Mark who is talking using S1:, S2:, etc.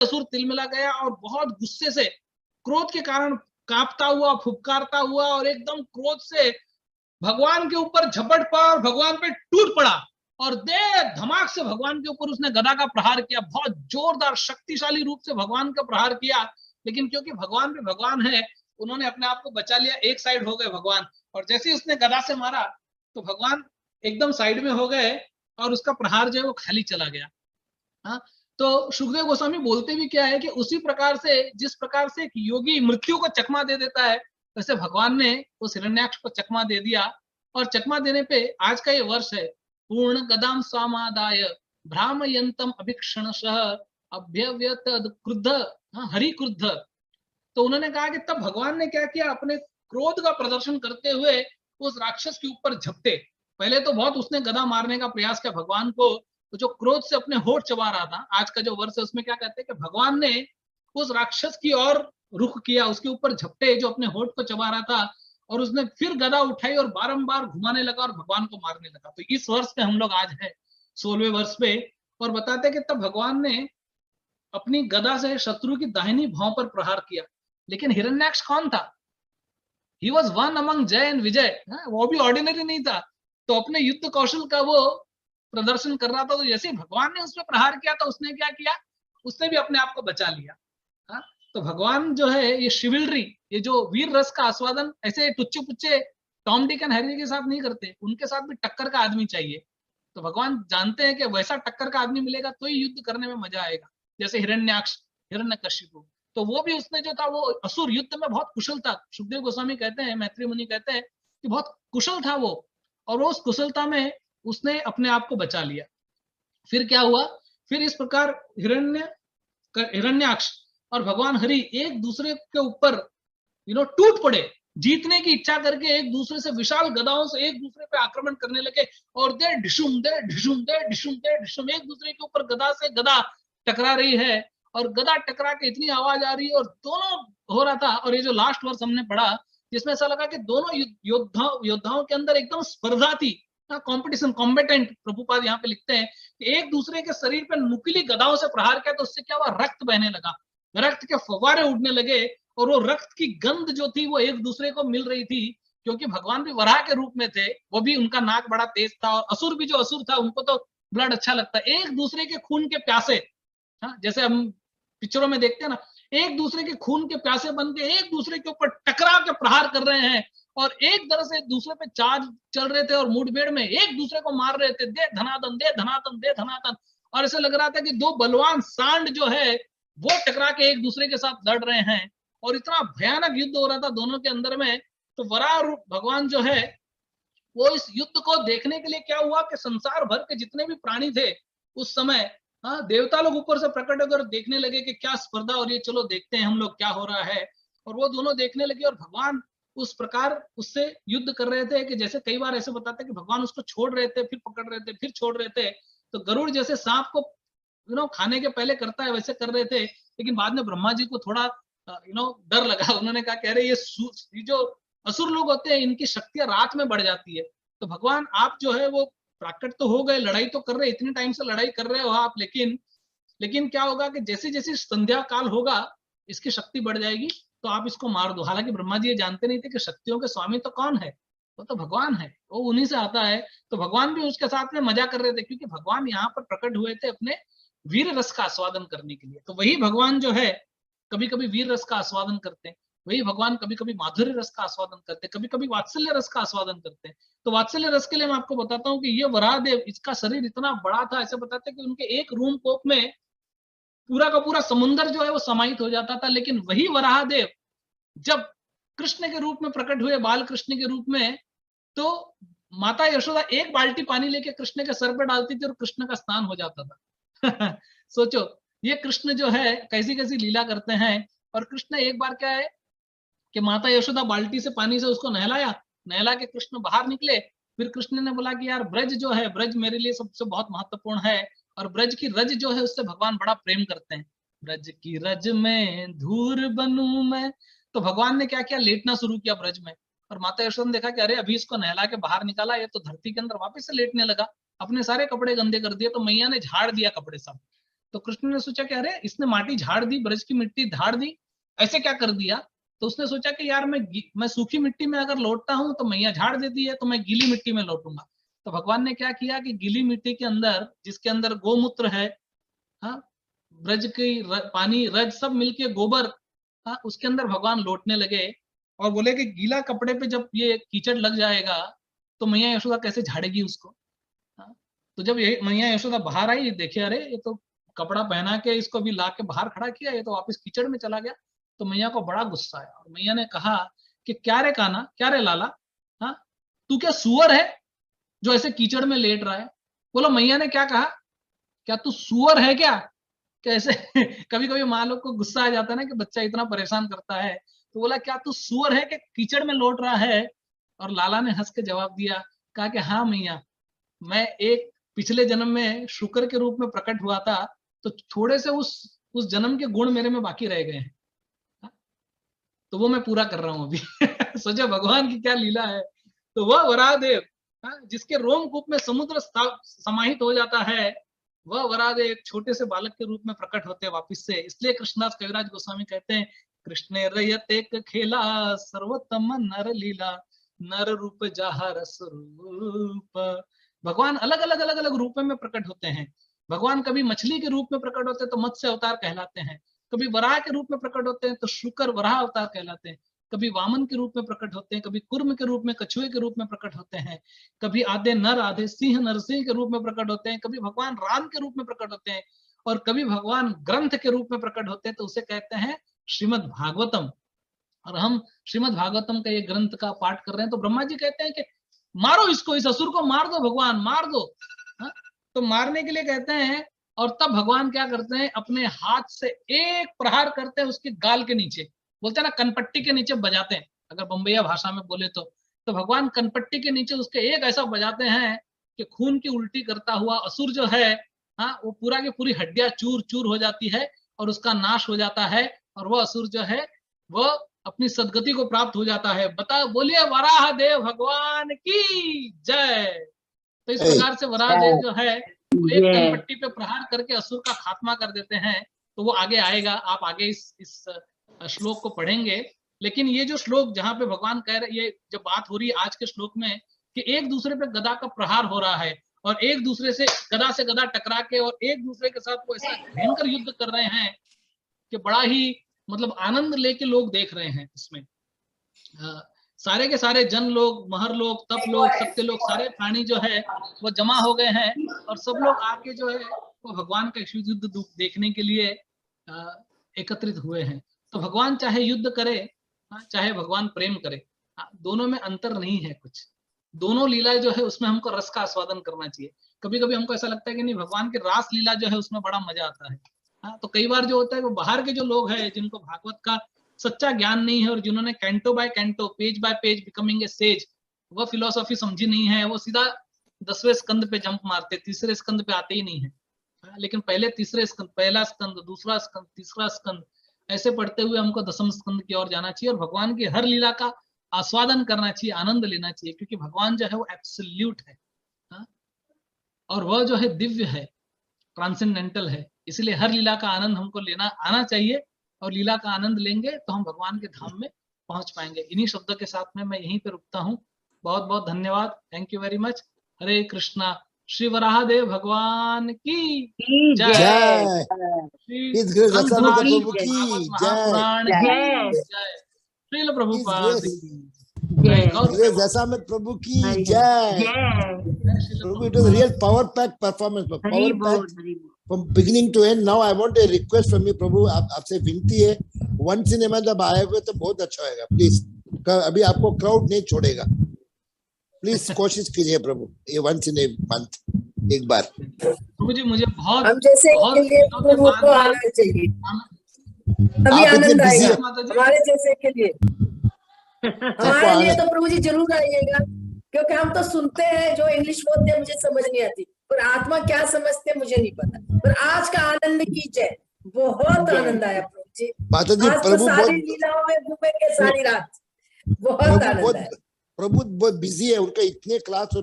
S1: असुर तिलमिला गया और बहुत गुस्से से, क्रोध के कारण कांपता हुआ, फुफकारता हुआ और एकदम क्रोध से भगवान के ऊपर झपट पड़ा और भगवान पे टूट पड़ा और दे धमाक से भगवान के ऊपर उसने गदा का प्रहार किया। बहुत जोरदार शक्तिशाली रूप से भगवान का प्रहार किया, लेकिन क्योंकि भगवान भी भगवान है, उन्होंने अपने आप को बचा लिया, एक साइड हो गए भगवान। और जैसे ही उसने गदा से मारा तो भगवान एकदम साइड में हो गए और उसका प्रहार जो है वो खाली चला गया। हाँ, तो सुखदेव गोस्वामी बोलते भी क्या है कि उसी प्रकार से, जिस प्रकार से एक योगी मृत्यु को चकमा दे देता है, वैसे भगवान ने उस हिरण्याक्ष को चकमा दे दिया। और चकमा देने पे आज का ये वर्ष है, पूर्ण गदाम स्वामादाय भ्रामयंतम अभिक्षणशः अभ्यव्यत क्रुद्ध, हरि क्रुद्ध। तो उन्होंने कहा कि तब भगवान ने क्या किया, अपने क्रोध का प्रदर्शन करते हुए उस राक्षस के ऊपर झपटे। पहले तो बहुत उसने गदा मारने का प्रयास किया भगवान को, तो जो क्रोध से अपने होठ चबा रहा था। आज का जो वर्ष है उसमें क्या कहते हैं कि भगवान ने उस राक्षस की ओर रुख किया, उसके ऊपर झपटे जो अपने होठ को चबा रहा था, और उसने फिर गदा उठाई और बारंबार घुमाने लगा और भगवान को मारने लगा। तो इस वर्ष में हम लोग आज है 16वें वर्ष पे, और बताते कि तब भगवान ने अपनी गदा से शत्रु की दाहिनी भौं पर प्रहार किया। लेकिन हिरण्याक्ष कौन था? ही वॉज वन अमंग जय एंड विजय, वो भी ऑर्डिनरी नहीं था। तो अपने युद्ध कौशल का वो प्रदर्शन कर रहा था। तो जैसे भगवान ने उसमें प्रहार किया तो उसने क्या किया, उसने भी अपने आप को बचा लिया। हा? तो भगवान जो है ये शिविलरी, ये जो वीर रस का आस्वादन ऐसे टुच्चे पुच्चे टॉम डिक एंड हैरी के साथ नहीं करते, उनके साथ भी टक्कर का आदमी चाहिए। तो भगवान जानते हैं कि वैसा टक्कर का आदमी मिलेगा तो ही युद्ध करने में मजा आएगा। जैसे हिरण्याक्ष, हिरण्यकशिपु, तो वो भी उसने जो था वो असुर युद्ध में बहुत कुशल था। सुखदेव गोस्वामी कहते हैं, मैत्री मुनि कहते हैं कि बहुत कुशल था वो, और वो उस कुशलता में उसने अपने आप को बचा लिया। फिर क्या हुआ, फिर इस प्रकार हिरण्याक्ष और भगवान हरि एक दूसरे के ऊपर टूट पड़े, जीतने की इच्छा करके एक दूसरे से विशाल गदाओं से एक दूसरे पे आक्रमण करने लगे। और दे ढिशुम दे ढिशुम दे ढिशुम दे ढिशुम, एक दूसरे के ऊपर गदा से गदा टकरा रही है, और गदा टकरा के इतनी आवाज आ रही है और दोनों हो रहा था। और ये जो लास्ट वर्ष हमने पढ़ा, जिसमें ऐसा लगा कि दोनों योद्धाओं के अंदर एकदम स्पर्धा थी, कॉम्पिटिशन, कॉम्बेटेंट। प्रभुपाद यहाँ पे लिखते हैं कि एक दूसरे के शरीर पर नुकीली गदाओं से प्रहार किया तो उससे क्या हुआ, रक्त बहने लगा, रक्त के फव्वारे उड़ने लगे, और वो रक्त की गंध जो थी वो एक दूसरे को मिल रही थी। क्योंकि भगवान भी वराह के रूप में थे, वो भी, उनका नाक बड़ा तेज था, और असुर भी जो असुर था उनको तो ब्लड अच्छा लगता है। एक दूसरे के खून के प्यासे, जैसे हम पिक्चरों में देखते हैं ना, एक दूसरे के खून के प्यासे बन के एक दूसरे के ऊपर टकरा के प्रहार कर रहे हैं, और एक तरह से दूसरे पे चार्ज चल रहे थे और मुठभेड़ में एक दूसरे को मार रहे थे, दे धनादन दे धनादन दे धनादन। और ऐसा लग रहा था कि दो बलवान सांड जो है वो टकरा के एक दूसरे के साथ लड़ रहे हैं, और इतना भयानक युद्ध हो रहा था दोनों के अंदर में। तो वराह रूप भगवान जो है वो इस युद्ध को देखने के लिए क्या हुआ कि संसार भर के जितने भी प्राणी थे उस समय, देवता लोग ऊपर से प्रकट होकर देखने लगे कि क्या स्पर्धा हो रही है, चलो देखते हैं हम लोग क्या हो रहा है। और वो दोनों देखने लगे, और भगवान उस प्रकार उससे युद्ध कर रहे थे कि जैसे कई बार ऐसे बताते कि भगवान उसको छोड़ रहे थे, फिर पकड़ रहे थे, फिर छोड़ रहे थे। तो गरुड़ जैसे सांप को खाने के पहले करता है वैसे कर रहे थे। लेकिन बाद में ब्रह्मा जी को थोड़ा डर लगा, उन्होंने कहा कह रहे ये जो असुर लोग होते हैं इनकी शक्तियां रात में बढ़ जाती है। तो भगवान आप जो है वो प्राकट तो हो गए, लड़ाई तो कर रहे, इतने टाइम से लड़ाई कर रहे हो आप, लेकिन क्या होगा कि जैसे जैसे संध्या काल होगा इसकी शक्ति बढ़ जाएगी, तो आप इसको मार दो। हालांकि ब्रह्मा जी ये जानते नहीं थे कि शक्तियों के स्वामी तो कौन है, वो तो भगवान है, वो उन्हीं से आता है। तो भगवान भी उसके साथ में मजा कर रहे थे, क्योंकि भगवान यहाँ पर प्रकट हुए थे अपने वीर रस का आस्वादन करने के लिए। तो वही भगवान जो है कभी कभी वीर रस का आस्वादन करते हैं, वही भगवान कभी कभी माधुर्य रस का आस्वादन करते हैं, कभी कभी वात्सल्य रस का आस्वादन करते हैं। तो वात्सल्य रस के लिए मैं आपको बताता हूँ कि ये वराहदेव, इसका शरीर इतना बड़ा था, ऐसे बताते हैं कि उनके एक रूम कोप में पूरा का पूरा समुन्द्र जो है वो समाहित हो जाता था। लेकिन वही वराहदेव जब कृष्ण के रूप में प्रकट हुए, बाल कृष्ण के रूप में, तो माता यशोदा एक बाल्टी पानी लेके कृष्ण के सर पे डालती थी और कृष्ण का स्नान हो जाता था। सोचो ये कृष्ण जो है कैसी कैसी लीला करते हैं। और कृष्ण एक बार क्या है कि माता यशोदा बाल्टी से पानी से उसको नहलाया, नहला के कृष्ण बाहर निकले। फिर कृष्ण ने बोला कि यार ब्रज जो है, ब्रज मेरे लिए सबसे बहुत महत्वपूर्ण है, और ब्रज की रज जो है उससे भगवान बड़ा प्रेम करते हैं। ब्रज की रज में धूर बनूं मैं। तो भगवान ने क्या किया, लेटना शुरू किया ब्रज में। और माता यशोदा ने देखा कि अरे अभी इसको नहला के बाहर निकाला, ये तो धरती के अंदर वापस से लेटने लगा, अपने सारे कपड़े गंदे कर दिए। तो मैया ने झाड़ दिया कपड़े सब, तो कृष्ण ने सोचा कि अरे इसने माटी झाड़ दी, ब्रज की मिट्टी झाड़ दी, ऐसे क्या कर दिया। तो उसने सोचा कि यार मैं सूखी मिट्टी में अगर लौटता हूं तो मैया झाड़ देती है, तो मैं गीली मिट्टी में लौटूंगा। तो भगवान ने क्या किया कि गीली मिट्टी के अंदर, जिसके अंदर गोमूत्र है, हाँ, ब्रज की पानी रज सब मिलके गोबर, हाँ, उसके अंदर भगवान लौटने लगे और बोले कि गीला कपड़े पे जब ये कीचड़ लग जाएगा तो मैया यशोदा कैसे झाड़ेगी उसको। हाँ, तो जब ये मैया यशोदा बाहर आई, देखे अरे ये तो कपड़ा पहना के इसको भी ला के बाहर खड़ा किया, ये तो वापस कीचड़ में चला गया। तो मैया को बड़ा गुस्सा आया और मैया ने कहा कि क्या रे काना, क्या रे लाला, हाँ, तू क्या सुअर है जो ऐसे कीचड़ में लेट रहा है। बोलो मैया ने क्या कहा, क्या तू सुअर है क्या, कैसे कभी कभी माँ लोग को गुस्सा आ जाता है ना कि बच्चा इतना परेशान करता है। तो बोला क्या तू सुअर है कि कीचड़ में लौट रहा है। और लाला ने हंस के जवाब दिया, कहा कि हाँ मैया, मैं एक पिछले जन्म में शुक्र के रूप में प्रकट हुआ था, तो थोड़े से उस जन्म के गुण मेरे में बाकी रह गए हैं, तो वो मैं पूरा कर रहा हूं अभी। सोचो भगवान की क्या लीला है। तो वह वराहदेव, जिसके रोमकूप में समुद्र समाहित हो जाता है, वह वराहदेव एक छोटे से बालक के रूप में प्रकट होते हैं वापिस से। इसलिए कृष्णदास कविराज गोस्वामी कहते हैं, कृष्ण रयत एक खेला सर्वोत्तम नर लीला, नर रूप जाहा रस रूप। भगवान अलग अलग रूपों में प्रकट होते हैं। भगवान कभी मछली के रूप में प्रकट होते हैं तो मत्स्य अवतार कहलाते हैं, कभी वराह के रूप में प्रकट होते हैं तो शुकर वराह अवतार कहलाते हैं, कभी वामन के रूप में प्रकट होते हैं, कभी कुर्म के रूप में, कछुए के रूप में प्रकट होते हैं, कभी आधे नर आधे सिंह नरसिंह के रूप में प्रकट होते हैं, कभी भगवान राम के रूप में प्रकट होते हैं, और कभी भगवान ग्रंथ के रूप में प्रकट होते हैं, तो उसे कहते हैं श्रीमद् भागवतम। और हम श्रीमद् भागवतम का ये ग्रंथ का पाठ कर रहे हैं, तो ब्रह्मा जी कहते हैं कि मारो इसको, इस असुर को मार दो भगवान, मार दो। हा? तो मारने के लिए कहते हैं, और तब भगवान क्या करते हैं, अपने हाथ से एक प्रहार करते हैं उसके गाल के नीचे, बोलते हैं ना कनपट्टी के नीचे बजाते हैं, अगर बम्बईया भाषा में बोले तो भगवान कनपट्टी के नीचे उसके एक ऐसा बजाते हैं कि खून की उल्टी करता हुआ असुर जो है, हाँ, वो पूरा की पूरी हड्डियां चूर चूर हो जाती है और उसका नाश हो जाता है, और वह असुर जो है वो अपनी सदगति को प्राप्त हो जाता है। बता बोलिए वराह देव भगवान की जय। तो इस प्रकार से वराह देव जो है वो एक कनपट्टी पे प्रहार करके असुर का खात्मा कर देते हैं। तो वो आगे आएगा, आप आगे इस श्लोक को पढ़ेंगे। लेकिन ये जो श्लोक जहां पे भगवान कह रहे, ये जब बात हो रही है आज के श्लोक में कि एक दूसरे पे गदा का प्रहार हो रहा है और एक दूसरे से गदा टकरा के और एक दूसरे के साथ वो ऐसा भयंकर युद्ध कर रहे हैं कि बड़ा ही मतलब आनंद लेके लोग देख रहे हैं इसमें। सारे के सारे जन लोग, महर लोग, तप लोग, सत्य लोग, सारे प्राणी जो है वो जमा हो गए हैं और सब लोग आके जो है वो भगवान का युद्ध देखने के लिए एकत्रित हुए हैं। तो भगवान चाहे युद्ध करे, चाहे भगवान प्रेम करे, दोनों में अंतर नहीं है कुछ। दोनों लीला जो है उसमें हमको रस का आस्वादन करना चाहिए। कभी कभी हमको ऐसा लगता है कि नहीं, भगवान की रास लीला जो है उसमें बड़ा मजा आता है। तो कई बार जो होता है वो बाहर के जो लोग हैं जिनको भागवत का सच्चा ज्ञान नहीं है और जिन्होंने canto by canto, page by page becoming a sage, वो फिलोसॉफी समझी नहीं है, वो सीधा 10वें स्कंद पे जंप मारते, तीसरे स्कंद पे आते ही नहीं है। लेकिन पहले तीसरे स्कंद, पहला स्कंद, दूसरा स्कंद, तीसरा स्कंद, ऐसे पढ़ते हुए हमको 10वें स्कंद की ओर जाना चाहिए और भगवान की हर लीला का आस्वादन करना चाहिए, आनंद लेना चाहिए, क्योंकि भगवान जो है वो एब्सोल्यूट है और वह जो है दिव्य है, ट्रांसेंडेंटल है। इसलिए हर लीला का आनंद हमको लेना आना चाहिए और लीला का आनंद लेंगे तो हम भगवान के धाम में पहुंच पाएंगे। इन्हीं शब्दों के साथ में मैं यहीं पे रुकता हूँ। बहुत बहुत धन्यवाद, थैंक यू वेरी मच। हरे कृष्णा। श्री वराहदेव भगवान की जय। श्री महापुराण की जय। श्रील प्रभुपाद
S2: प्रभु की जय। प्रभु, it was a real power pack performance, power pack from beginning to end. Now I want a request from you, प्रभु, आपसे विनती है, once in a month जब आए हुए तो बहुत अच्छा होगा, प्लीज। अभी आपको क्राउड नहीं छोड़ेगा, प्लीज कोशिश कीजिए प्रभु, ये once in a month एक बार।
S1: प्रभु जी मुझे बहुत
S3: हम जैसे के लिए प्रभु को आना चाहिए, अभी आनंद आएगा हमारे जैसे के लिए। हमारे लिए तो प्रभु जी जरूर आइएगा, क्योंकि हम तो सुनते हैं, जो इंग्लिश बोलते हैं मुझे समझ नहीं आती, पर आत्मा क्या समझते मुझे नहीं पता। पर आज का आनंद की जय, बहुत आनंद आया प्रभु जी।
S2: माता जी,
S3: आज तो सारी लीलाओं में घूमेंगे सारी रात, बहुत आनंद आया।
S2: प्रभु बहुत बिजी है, उनका इतने क्लास